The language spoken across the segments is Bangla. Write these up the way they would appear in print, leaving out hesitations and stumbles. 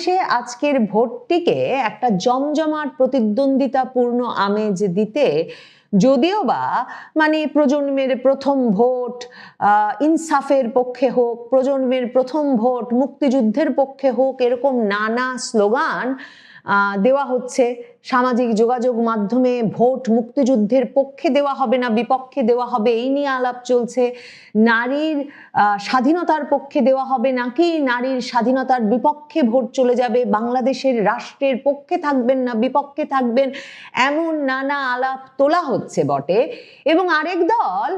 সে আজকের ভোটটিকে একটা জমজমাট প্রতিদ্বন্দ্বিতাপূর্ণ আমেজ দিতে যদিও বা মানে প্রজন্মের প্রথম ভোট ইনসাফের পক্ষে হোক, প্রজন্মের প্রথম ভোট মুক্তিযুদ্ধের পক্ষে হোক, এরকম নানা স্লোগান দেওয়া হচ্ছে। সামাজিক যোগাযোগ মাধ্যমে ভোট মুক্তিযুদ্ধের পক্ষে দেওয়া হবে না বিপক্ষে দেওয়া হবে এই নিয়ে আলাপ চলছে। নারীর স্বাধীনতার পক্ষে দেওয়া হবে নাকি নারীর স্বাধীনতার বিপক্ষে ভোট চলে যাবে, বাংলাদেশের রাষ্ট্রের পক্ষে থাকবেন না বিপক্ষে থাকবেন, এমন নানা আলাপ তোলা হচ্ছে বটে। এবং আরেক দল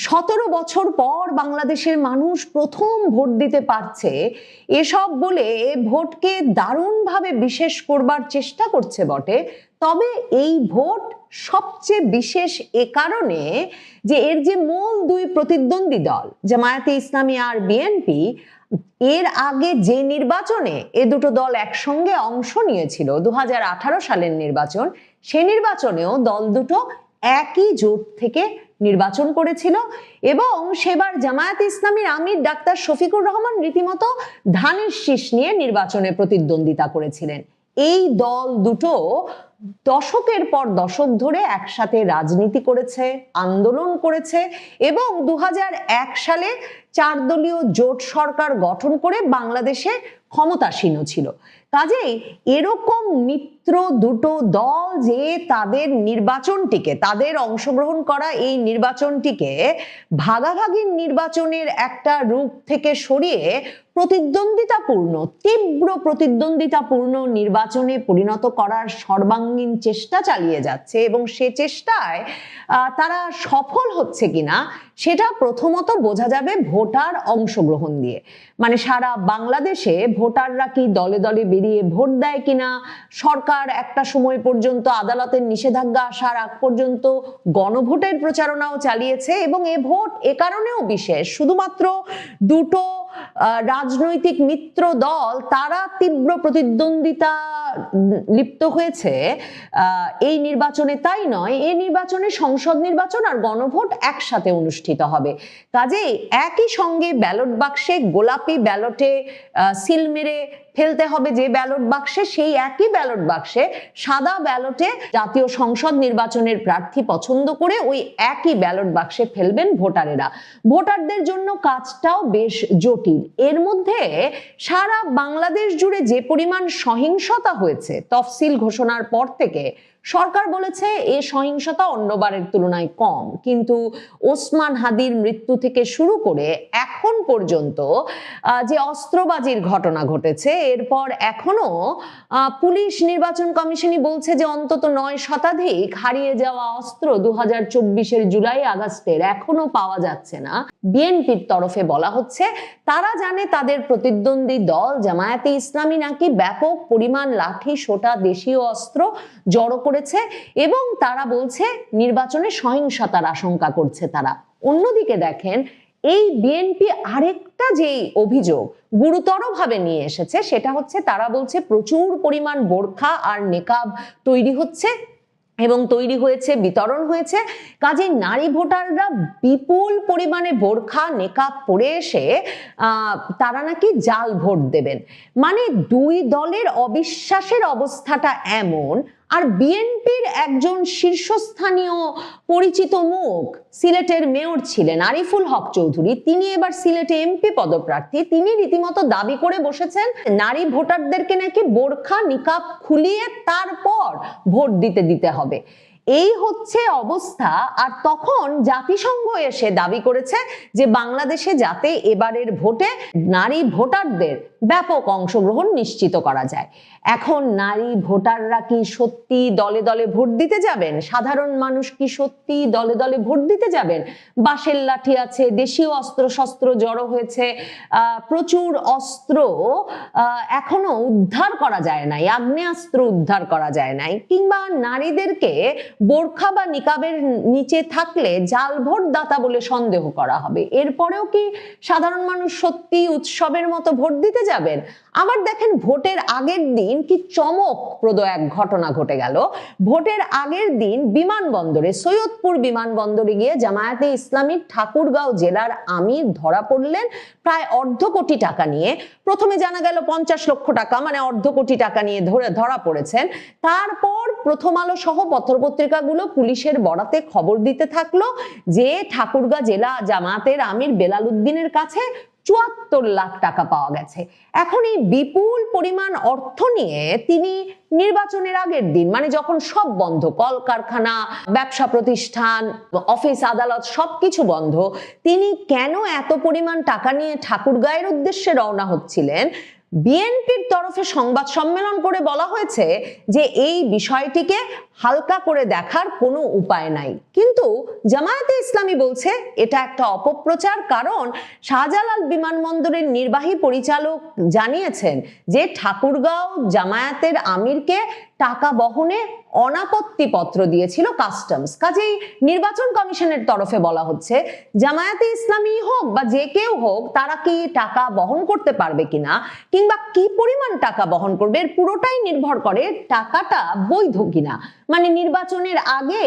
17 বছর পর বাংলাদেশের মানুষ প্রথম ভোট দিতে পারছে এসব বলে ভোটকে দারুণভাবে বিশেষ করবার চেষ্টা করছে বটে। তবে এই ভোট সবচেয়ে বিশেষ এ কারণে যে এর যে মূল দুই প্রতিদ্বন্দ্বী দল জামায়াতে ইসলামী আর বিএনপি, এর আগে যে নির্বাচনে এ দুটো দল একসঙ্গে অংশ নিয়েছিল 2018 সালের নির্বাচন, সে নির্বাচনেও দল দুটো একই জোট থেকে নির্বাচন করেছিল এবং সেবার জামায়াতে ইসলামীর আমির ডাক্তার শফিকুর রহমান রীতিমতো ধানের শীষ নিয়ে নির্বাচনে প্রতিদ্বন্দ্বিতা করেছিলেন। এই দল দুটো দশকের পর দশক ধরে একসাথে রাজনীতি করেছে, আন্দোলন করেছে এবং 2001 সালে 4 দলীয় জোট সরকার গঠন করে বাংলাদেশে ক্ষমতাসীন ছিল। কাজেই এরকম মিত্র দুটো দল যে তাদের নির্বাচনটিকে, তাদের অংশগ্রহণ করা এই নির্বাচনটিকে ভাগাভাগির নির্বাচনের একটা রূপ থেকে সরিয়ে প্রতিদ্বন্দ্বিতাপূর্ণ, তীব্র প্রতিদ্বন্দ্বিতাপূর্ণ নির্বাচনে পরিণত করার সর্বাঙ্গীন চেষ্টা চালিয়ে যাচ্ছে এবং সে চেষ্টায় তারা সফল হচ্ছে কিনা সেটা প্রথমত বোঝা যাবে ভোটার অংশগ্রহণ দিয়ে। মানে সারা বাংলাদেশে ভোটাররা কি দলে দলে বেরিয়ে ভোট দেয় কিনা, সরকার একটা সময় পর্যন্ত আদালতের নিষেধাজ্ঞা আসার আগ পর্যন্ত গণভোটের প্রচারণাও চালিয়েছে এবং এ ভোট এ কারণেও বিশেষ, শুধুমাত্র দুটো রাজনৈতিক মিত্র দল তারা তীব্র প্রতিদ্বন্দ্বিতা লিপ্ত হয়েছে এই নির্বাচনে তাই নয়, এই নির্বাচনে সংসদ নির্বাচন আর গণভোট একসাথে অনুষ্ঠিত হবে। কাজেই একই সঙ্গে ব্যালট বাক্সে গোলাপি ব্যালটে সিল মেরে ফেলতে হবে যে ব্যালট বাক্সে, সেই একই ব্যালট বাক্সে সাদা ব্যালটে জাতীয় সংসদ নির্বাচনের প্রার্থী পছন্দ করে ওই একই ব্যালট বাক্সে ফেলবেন ভোটারেরা। ভোটারদের জন্য কাজটাও বেশ জটিল। এর মধ্যে সারা বাংলাদেশ জুড়ে যে পরিমাণ সহিংসতা হয়েছে তফসিল ঘোষণার পর থেকে, সরকার বলেছে এই সহিংসতা অন্যবারের তুলনায় কম, কিন্তু ওসমান হাদির মৃত্যু থেকে শুরু করে এখন পর্যন্ত যে অস্ত্রবাজির ঘটনা ঘটেছে, এরপর এখনো পুলিশ নির্বাচন কমিশনই বলছে যে অন্তত 9 শতাধিক হারিয়ে যাওয়া অস্ত্র 2024-এর জুলাই আগস্টের এখনো পাওয়া যাচ্ছে না। বিএনপির তরফে বলা হচ্ছে তারা জানে তাদের প্রতিদ্বন্দ্বী দল জামায়াতে ইসলামী নাকি ব্যাপক পরিমাণ লাঠি সোটা দেশীয় অস্ত্র জড়ো করেছে এবং তারা বলছে নির্বাচনে সহিংসতার আশঙ্কা করছে তারা। অন্যদিকে দেখেন এই বিএনপি আরেকটা যে অভিযোগ গুরুতরভাবে নিয়ে এসেছে সেটা হচ্ছে তারা বলছে প্রচুর পরিমাণ বোরখা আর নেকাব তৈরি হচ্ছে এবং তৈরি হয়েছে, বিতরণ হয়েছে, কাজে নারী ভোটাররা বিপুল পরিমাণে বোরখা নেকাব পরে এসে তারা নাকি জাল ভোট দেবেন। মানে দুই দলের অবিশ্বাসের অবস্থাটা এমন। আর বিএনপির একজন শীর্ষস্থানীয় পরিচিত মুখ সিলেটের মেয়র ছিলেন আরিফুল হক চৌধুরী, তিনি এবার সিলেটে এমপি পদপ্রার্থী, তিনি রীতিমতো দাবি করে বসেছেন নারী ভোটারদেরকে নাকি বোরখা নিকাব খুলিয়ে তারপর ভোট দিতে হবে। এই হচ্ছে অবস্থা। আর তখন জাতিসংঘ এসে দাবি করেছে যে বাংলাদেশে যাতে এবারের ভোটে নারী ভোটারদের ব্যাপক অংশগ্রহণ নিশ্চিত করা যায়। এখন নারী ভোটাররা কি সত্যি দলে দলে ভোট দিতে যাবেন? সাধারণ মানুষ কি সত্যি দলে দলে ভোট দিতে যাবেন? বাঁশের লাঠি আছে, দেশীয় অস্ত্র শস্ত্র জড়ো হয়েছে, প্রচুর অস্ত্র এখনো উদ্ধার করা যায় নাই, আগ্নেয়াস্ত্র উদ্ধার করা যায় নাই, কিংবা নারীদেরকে বোরখা বা নিকাবের নিচে থাকলে জাল ভোটদাতা বলে সন্দেহ করা হবে। এরপরেও কি সাধারণ মানুষ সত্যি উৎসবের মতো ভোট দিতে যাবেন? আবার দেখেন, ভোটের আগের দিন কি চমকপ্রদ এক ঘটনা ঘটে গেল। ভোটের আগের দিন বিমানবন্দরে, সৈয়দপুর বিমানবন্দরে গিয়ে জামায়াতে ইসলামীর ঠাকুরগাঁও জেলার আমির ধরা পড়লেন প্রায় অর্ধ কোটি টাকা নিয়ে। প্রথমে জানা গেল 50 লক্ষ টাকা, মানে অর্ধ কোটি টাকা নিয়ে ধরা পড়েছেন। তারপর প্রথম আলো সহ পত্রপত্রিকাগুলো পুলিশের বরাতে খবর দিতে থাকলো যে ঠাকুরগাঁও জেলা জামায়াতের আমির বেলাল উদ্দিনের কাছে 74 লাখ টাকা পাওয়া গেছে। এখন এই বিপুল পরিমাণ অর্থ নিয়ে তিনি নির্বাচনের আগের দিন, মানে যখন সব বন্ধ, কলকারখানা, ব্যবসা প্রতিষ্ঠান, অফিস আদালত সবকিছু বন্ধ, তিনি কেন এত পরিমাণ টাকা নিয়ে ঠাকুরগাঁয়ের উদ্দেশ্যে রওনা হচ্ছিলেন? বিএনপির তরফে সংবাদ সম্মেলন করে বলা হয়েছে যে এই বিষয়টিকে হালকা করে দেখার কোনো উপায় নাই, কিন্তু জামায়াতে ইসলামী বলছে এটা একটা অপপ্রচার। কারণ শাহজালাল বিমানবন্দরের নির্বাহী পরিচালক জানিয়েছেন যে ঠাকুরগাঁও জামায়াতের আমিরকে টাকা বহনে অনাপত্তি পত্র দিয়েছিল কাস্টমস। কাজেই নির্বাচন কমিশনের তরফে বলা হচ্ছে জামায়াতে ইসলামী হোক বা যে কেউ হোক, তারা কি টাকা বহন করতে পারবে কিনা কিংবা কি পরিমাণ টাকা বহন করবে, এর পুরোটাই নির্ভর করে টাকাটা বৈধ কিনা। মানে নির্বাচনের আগে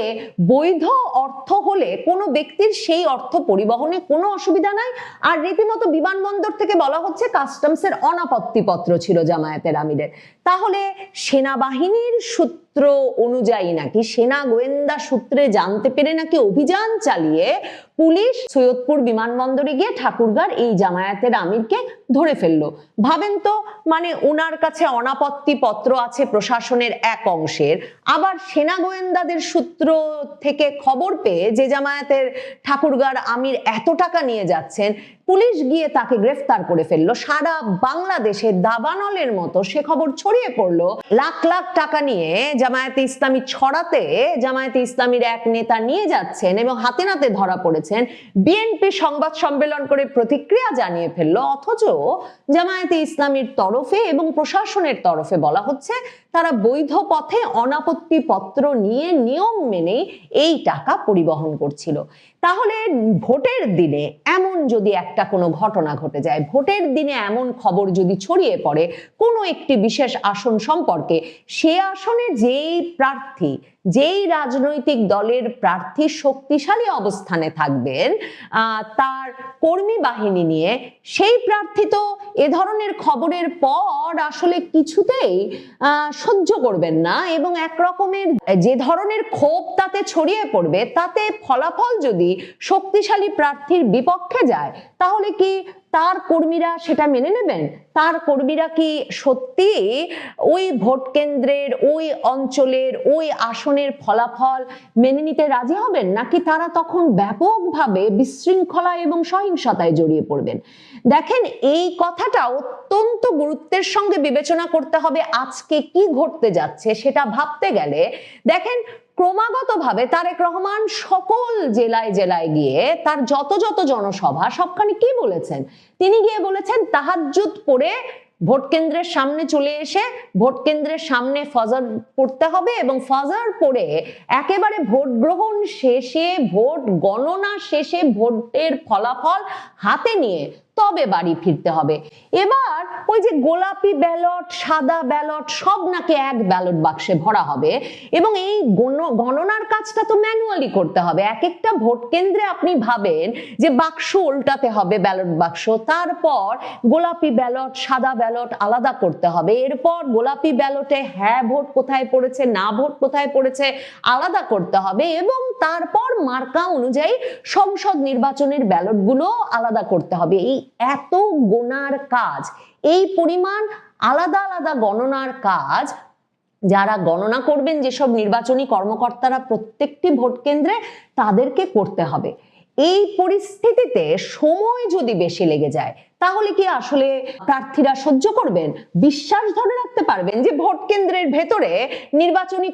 বৈধ অর্থ হলে কোনো ব্যক্তির সেই অর্থ পরিবহনে কোনো অসুবিধা নাই। আর রীতিমতো বিমানবন্দর থেকে বলা হচ্ছে কাস্টমসের অনাপত্তি পত্র ছিল জামায়াতের আমিরের। তাহলে সেনাবাহিনীর সূত্র অনুযায়ী নাকি, সেনা গোয়েন্দা সূত্রে জানতে পেরে নাকি অভিযান চালিয়ে পুলিশ সৈয়দপুর বিমানবন্দরে গিয়ে ঠাকুরগাঁর এই জামায়াতের আমিরকে ধরে ফেললো। ভাবেন তো, মানে ওনার কাছে অনাপত্তি পত্র আছে প্রশাসনের এক অংশের, আবার সেনা গোয়েন্দাদের সূত্র থেকে খবর পেয়ে যে জামায়াতের ঠাকুরগাঁর আমির এত টাকা নিয়ে যাচ্ছেন, পুলিশ গিয়ে তাকে গ্রেফতার করে ফেললো। সারা বাংলাদেশে দাবানলের মতো সে খবর ছড়িয়ে পড়লো। লাখ লাখ টাকা নিয়ে জামায়াতে ইসলামী ছড়াতে জামায়াতে ইসলামীর এক নেতা নিয়ে যাচ্ছেন এবং হাতে নাতে ধরা পড়েছেন। বিএনপি সংবাদ সম্মেলন করে প্রতিক্রিয়া জানিয়ে ফেললো, অথচ জামায়াতে ইসলামীর তরফে এবং প্রশাসনের তরফে বলা হচ্ছে তারা বৈধ পথে অনাপত্তি পত্র নিয়ে নিয়ম মেনে এই টাকা পরিবহন করছিল। তাহলে ভোটের দিনে এমন যদি একটা কোনো ঘটনা ঘটে যায়, ভোটের দিনে এমন খবর যদি ছড়িয়ে পড়ে কোনো একটি বিশেষ আসন সম্পর্কে, সে আসনে যেই প্রার্থী, যেই রাজনৈতিক দলের প্রার্থী শক্তিশালী অবস্থানে থাকবেন তার কর্মী বাহিনী নিয়ে, সেই প্রার্থী তো এ ধরনের খবরের পর আসলে কিছুতেই সহ্য করবেন না এবং এক রকমের যে ধরনের ক্ষোভ তাতে ছড়িয়ে পড়বে, তাতে ফলাফল যদি শক্তিশালী প্রার্থীর বিপক্ষে যায় তাহলে কি তার কর্মীরা সেটা মেনে নেবেন? তার কর্মীরা কি সত্যি ওই ভোট কেন্দ্রের, ওই অঞ্চলের, ওই আসনের ফলাফল মেনে নিতে রাজি হবেন, নাকি তারা তখন ব্যাপকভাবে বিশৃঙ্খলা এবং সহিংসতায় জড়িয়ে পড়বেন? দেখেন, এই কথাটা অত্যন্ত গুরুত্বের সঙ্গে বিবেচনা করতে হবে। আজকে কি ঘটতে যাচ্ছে সেটা ভাবতে গেলে দেখেন, ক্রমাগতভাবে তারেক রহমান সকল জেলায় জেলায় গিয়ে তার যত জনসভা সবখানে কি বলেছেন? তিনি গিয়ে বলেছেন তাহাজ্জুদ পড়ে ভোট কেন্দ্রের সামনে চলে এসে ভোট কেন্দ্রের সামনে ফজর পড়তে হবে এবং ফজর পড়ে একেবারে ভোট গ্রহণ শেষে, ভোট গণনা শেষে ভোটের ফলাফল হাতে নিয়ে তবে বাড়ি ফিরতে হবে। এবার ওই যে গোলাপি ব্যালট, সাদা ব্যালট সব নাকি এক ব্যালট বাক্সে ভরা হবে এবং এই গণনার কাজটা তো ম্যানুয়ালি করতে হবে। এক একটা ভোট কেন্দ্রে আপনি ভাবেন যে বাক্স উল্টাতে হবে, ব্যালট বাক্স, তারপর গোলাপি ব্যালট, সাদা ব্যালট আলাদা করতে হবে, এরপর গোলাপি ব্যালটে হ্যাঁ ভোট কোথায় পড়েছে, না ভোট কোথায় পড়েছে আলাদা করতে হবে এবং তারপর মার্কা অনুযায়ী সংসদ নির্বাচনের ব্যালটগুলো আলাদা করতে হবে। এই এত গোনার কাজ, এই পরিমাণ আলাদা আলাদা গণনার কাজ যারা গণনা করবেন, যেসব নির্বাচনী কর্মকর্তারা প্রত্যেকটি ভোট কেন্দ্রে, তাদেরকে করতে হবে। এই পরিস্থিতিতে সময় যদি বেশি লেগে যায় তাহলে কি আসলে প্রার্থীরা সহ্য করবেন? বিশ্বাস ধরে রাখতে পারবেন যে ভোট কেন্দ্রের ভেতরে নির্বাচনী